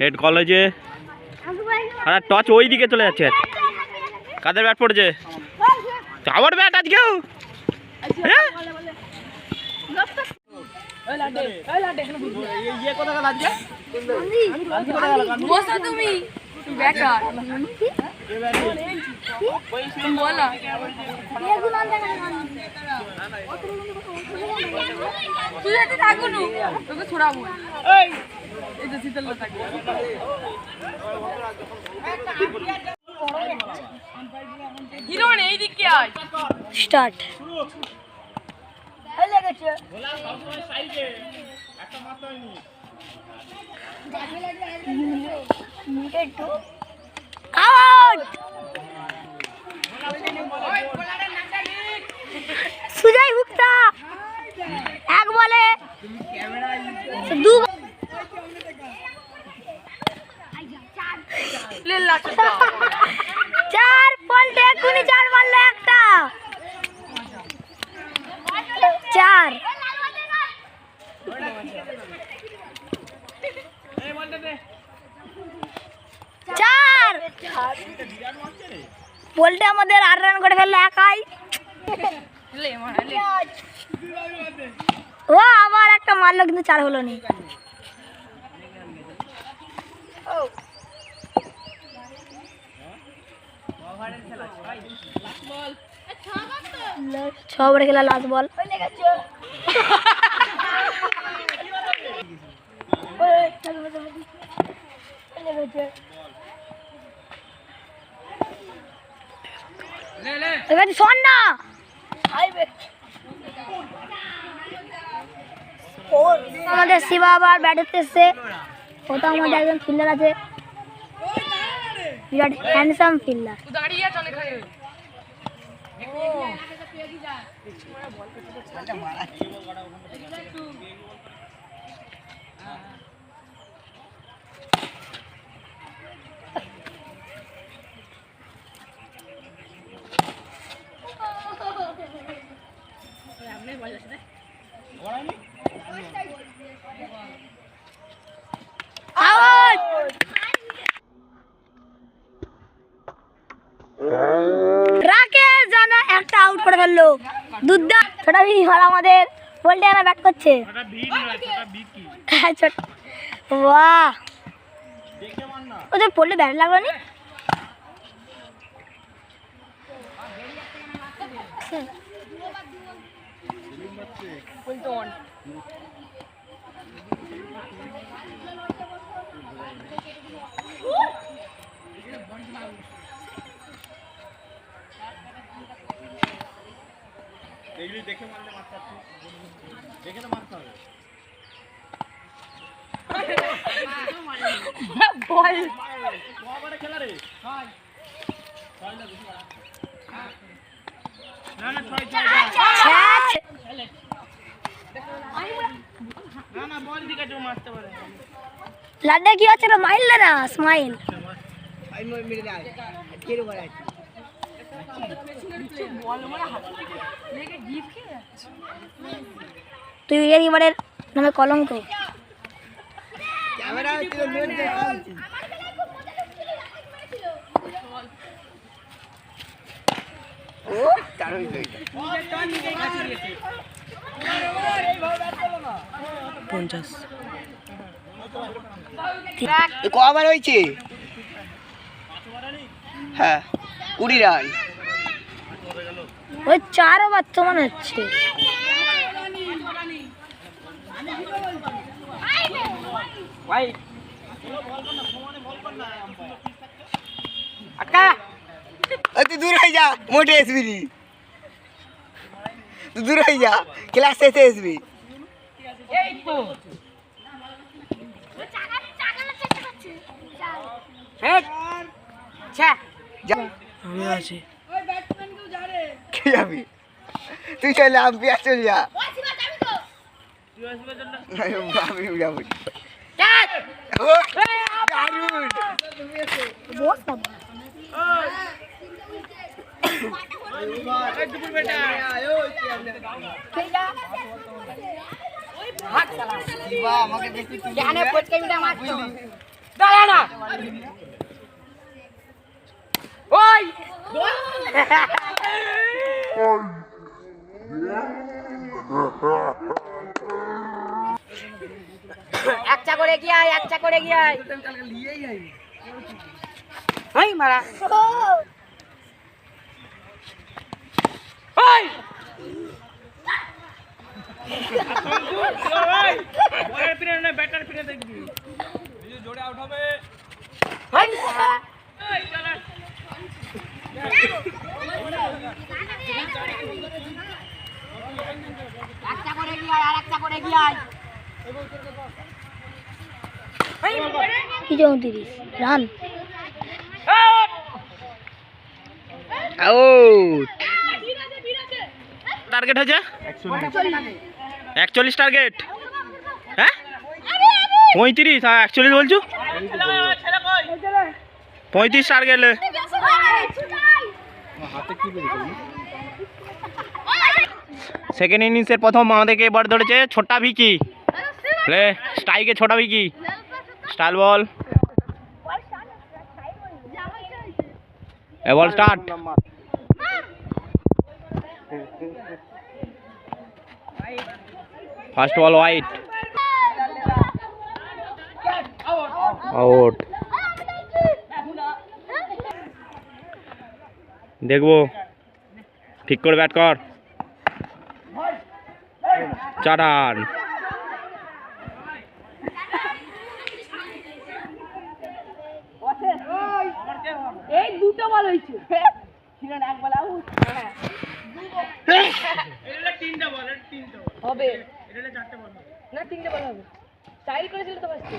Head কলেজে। আর touch ওই দিকে চলে যাচ্ছে। কাদের ব্যাট পড়েছে? আবার ব্যাট আজকেও? হ্যাঁ তুমি বেকার বলো তুই হাতে থাকো না তোকে ছড়াবো এই যে শীতল থাকবে হিরোন এই দিকে আয় স্টার্ট এই লেগেছে গোলা সব সময় সাইডে একটা মাত্র হয়নি একটু আউট সুজয় গুপ্তা এক বলে দু চার বলতে এখনই চার মারলে একটা চার চার বলতে আমাদের 8 রান করে ফেললো একাই ও আবার একটা মারলো কিন্তু 4 হলো নি ছ ওভারে খেলা লাস্ট বল শোন না আমাদের শিবা আবার ব্যাট করতেছে ওটা আমাদের একজন ফিল্ডার আছে বিরাট হ্যান্ডসাম ফিল্ডার রাকেশ জানা একটা আউট করে ফেললো দুর্দান্ত ছোটা ভি আমাদের বলতে না ব্যাট করছে বাহ ওদের পড়লে ব্যাট লাগলো নি দেখে মারলে মারতে হবে দেখে তো মারতে হবে বল ওভারে খেলা রে না না ছয় না বল দিকে তো মারতে পারে লাড্ডা কি হচ্ছে না মাইল না স্মাইল তুই এবারের নামে কলঙ্ক কবার হয়েছে হ্যাঁ 20 রান ওই 4 ওভার তো মনে হচ্ছে তুই দূর হয়ে যা মোটে আসবি নি তুই দূর হয়ে যা ক্লাস শেষে আসবি আমি আছি কে যাবি তুই চলে আম্পিয়ার চল যা আমি যাবো দারুণ আমাকে দাঁড়া না ওই একটা করে গিয়ে আয়, একটা করে গিয়ে আয়। ওই মারা ওই একটা করে গিয়ে আয়, আর একটা করে গিয়ে আয়। কি 34 রান আউট। টার্গেট হয়েছে 41 টার্গেট। হ্যাঁ 35? হ্যাঁ 41 বলছো। 35 টার্গেট। সেকেন্ড ইনিংসের প্রথম আমাদেরকে এবার ধরেছে ছোটা ভিকি। লে স্ট্রাইকে ছোটা ভিকি, স্টাইল বল, এ বল স্টার্ট। ফার্স্ট বল ওয়াইড, আউট। দেখবো, ঠিক করে ব্যাট কর। 4 রান। এই দুটো বল হইছে কিরণ এক বল আউট এটা তিনটা বল হবে এটা চারটা বল না তিনটা বল হবে স্টাইল করেছিল তো ফার্স্টে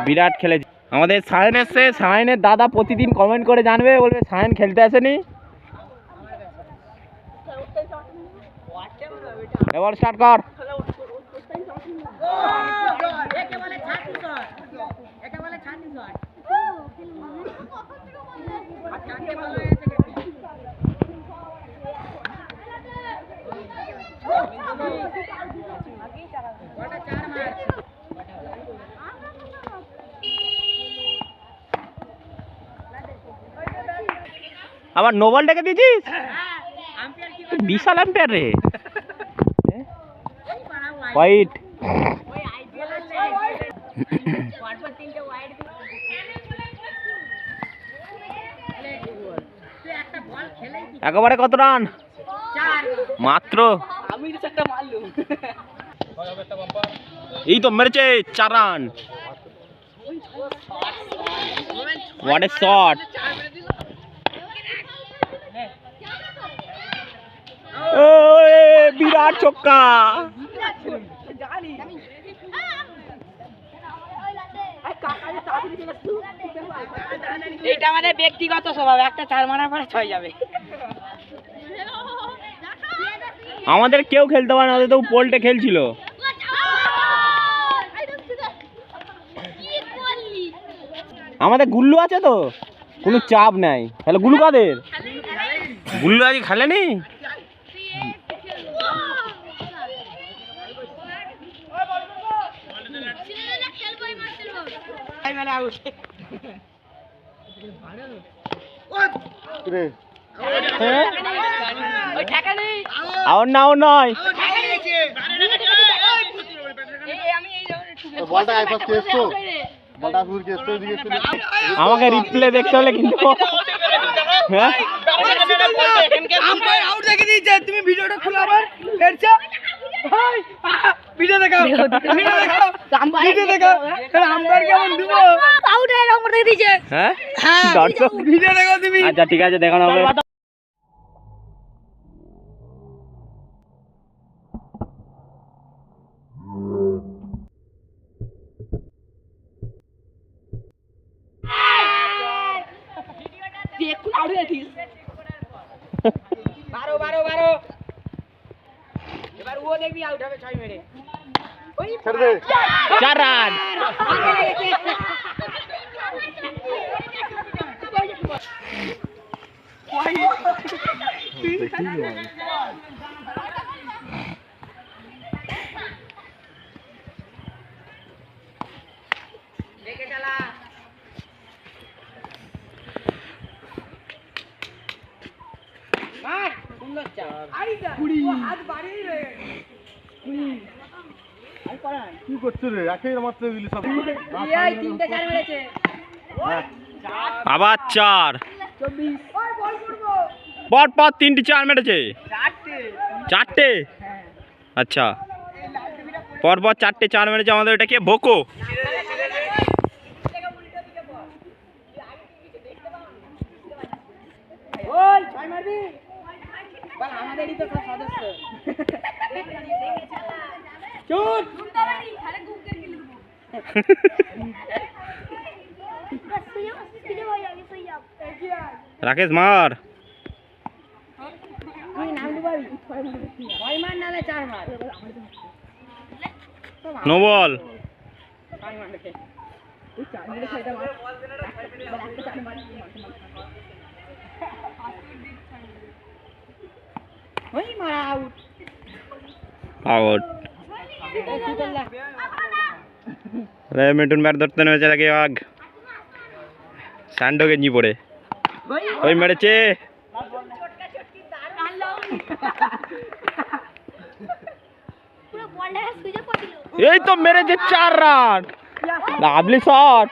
বিরাট খেলেছে আমাদের সায়ন। এসছে, সায়নের দাদা প্রতিদিন কমেন্ট করে জানবে, বলবে সায়ন খেলতে আসেনি। এবার স্টার্ট কর। আবার নো বল ডেকে দিয়েছিস, বিশাল আম্পায়ার রে। হোয়াইট। একেবারে কত রান? মাত্র। আমি তো চারটা মারলুম এই তো মেরেছে 4 রান। What a shot. বিরাট ছক্কা। এটা আমাদের ব্যক্তিগত স্বভাব, একটা 4 মারার পরে 6 যাবে। আমাদের কেউ খেলতে পারে না, ওদের তো পোল্টে খেলছিল। আমাদের গুল্লু আছে তো, কোনো চাপ নাই। তাহলে গুল্লু কাদের? গুল্লু আজ খেলেনি। আউট না, আউট নয়। আমাকে রিপ্লে দেখতে হলে কিন্তু হ্যাঁ আউট দেখে দিয়েছে। তুমি ভিডিওটা খুলে আবার ফেরছো ভিডিও দেখাও, ভিডিও দেখাও, ভিডিও দেখাও। আম্পায়ার কেমন দিব আউট এর নম্বর দিয়ে দিয়েছে। হ্যাঁ হ্যাঁ দর্শক ভিডিও দেখাও তুমি। আচ্ছা ঠিক আছে, দেখানো হবে। দেখুন আউট দিয়েছিস 12 এবার ও দেখবি আউট হবে 6 মেরে। 4 রান। কি করছো রে? একেই মাত্র দিলি সব। আবার 4 পর পর 3টি 4 মেরেছে। 4টে? আচ্ছা, পর পর 4টে 4 মেরেছে আমাদের। এটাকে ভোকো। রাকেশ মার। No ball. Out. Mithun bat ধরতে নেমেছে নাকি আগ স্যান্ডো গেঞ্জি পরে ওই মেরেছে। এই তো মেরেছে 4 run. Lovely shot.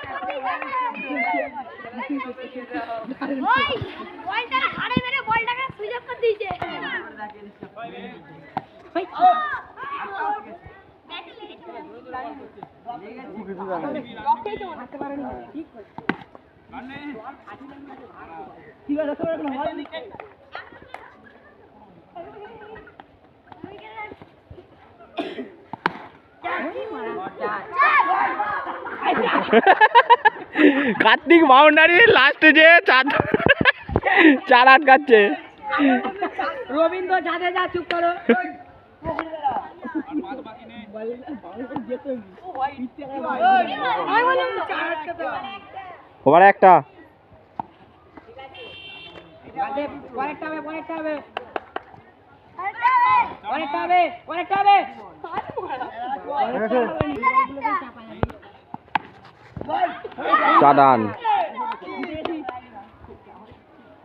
Kartik boundary লাস্টে যে 4 আটকাচ্ছে। রবীন্দ্র জাদেজা চুপ করো। ওভার একটা। চাদান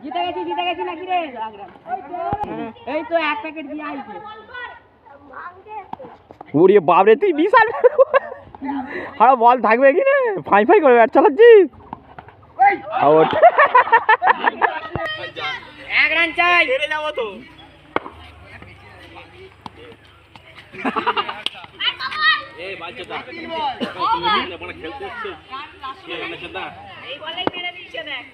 জিতে গেছি নাকি রে? এই তো 1 প্যাকেট দিয়ে আইছে। ওরে বাবরে, তুই বিশাল হারা বল থাকবে কি রে? ফাই ফাই করে ব্যাট চালাচ্ছিস। আউট। 1 রান চাই। হেরে যাবো তো। এই বাচ্চাটা খেলতে এসছে। এই বলেই মেরে দিয়েছে দেখ।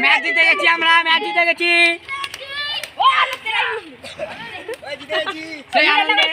ম্যাচ জিতে গেছি আমরা, ম্যাচ জিতে গেছি। সেই আনন্দে